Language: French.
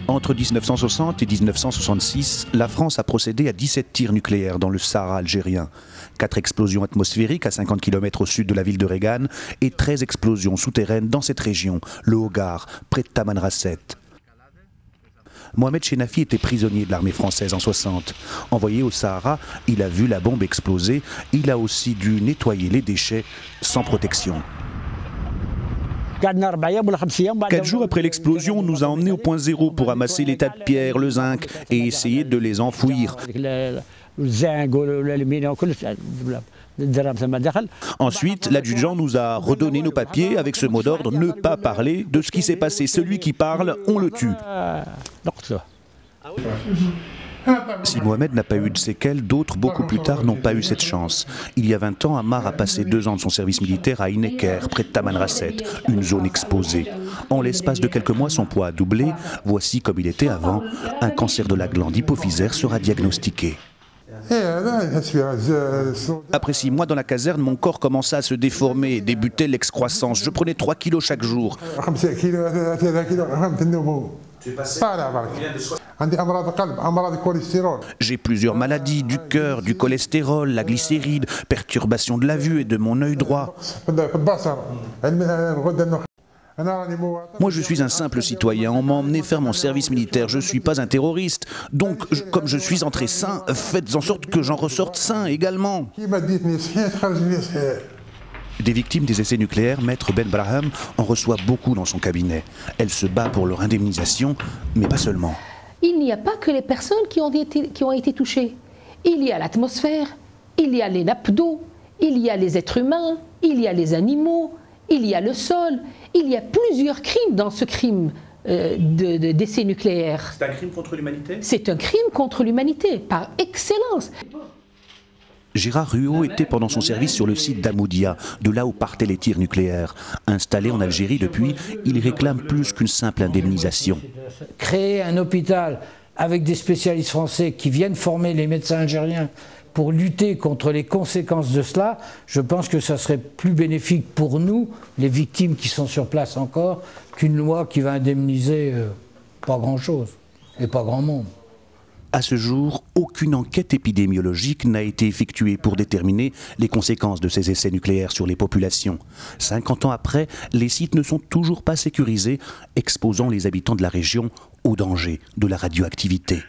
Entre 1960 et 1966, la France a procédé à 17 tirs nucléaires dans le Sahara algérien. 4 explosions atmosphériques à 50 km au sud de la ville de Regan et 13 explosions souterraines dans cette région, le Hogar, près de Tamanrasset. Mohamed Chenafi était prisonnier de l'armée française en 60. Envoyé au Sahara, il a vu la bombe exploser. Il a aussi dû nettoyer les déchets sans protection. 4 jours après l'explosion, on nous a emmenés au point zéro pour ramasser les tas de pierres, le zinc et essayer de les enfouir. Ensuite, l'adjudant nous a redonné nos papiers avec ce mot d'ordre: ne pas parler de ce qui s'est passé. Celui qui parle, on le tue. Si Mohamed n'a pas eu de séquelles, d'autres, beaucoup plus tard, n'ont pas eu cette chance. Il y a 20 ans, Ammar a passé 2 ans de son service militaire à Ineker, près de Tamanrasset, une zone exposée. En l'espace de quelques mois, son poids a doublé. Voici comme il était avant. Un cancer de la glande hypophysaire sera diagnostiqué. Après 6 mois dans la caserne, mon corps commença à se déformer et débutait l'excroissance. Je prenais 3 kilos chaque jour. J'ai plusieurs maladies, du cœur, du cholestérol, la glycéride, perturbation de la vue et de mon œil droit. Moi, je suis un simple citoyen. On m'a emmené faire mon service militaire. Je ne suis pas un terroriste. Donc, comme je suis entré sain, faites en sorte que j'en ressorte sain également. Des victimes des essais nucléaires, Maître Ben Braham en reçoit beaucoup dans son cabinet. Elle se bat pour leur indemnisation, mais pas seulement. Il n'y a pas que les personnes qui ont été touchées. Il y a l'atmosphère, il y a les nappes d'eau, il y a les êtres humains, il y a les animaux, il y a le sol. Il y a plusieurs crimes dans ce crime d'essais nucléaires. C'est un crime contre l'humanité ? C'est un crime contre l'humanité, par excellence. Gérard Ruot était pendant son service sur le site d'Amoudia, de là où partaient les tirs nucléaires. Installé en Algérie depuis, il réclame plus qu'une simple indemnisation. Créer un hôpital avec des spécialistes français qui viennent former les médecins algériens pour lutter contre les conséquences de cela, je pense que ça serait plus bénéfique pour nous, les victimes qui sont sur place encore, qu'une loi qui va indemniser pas grand-chose et pas grand monde. À ce jour, aucune enquête épidémiologique n'a été effectuée pour déterminer les conséquences de ces essais nucléaires sur les populations. 50 ans après, les sites ne sont toujours pas sécurisés, exposant les habitants de la région au danger de la radioactivité.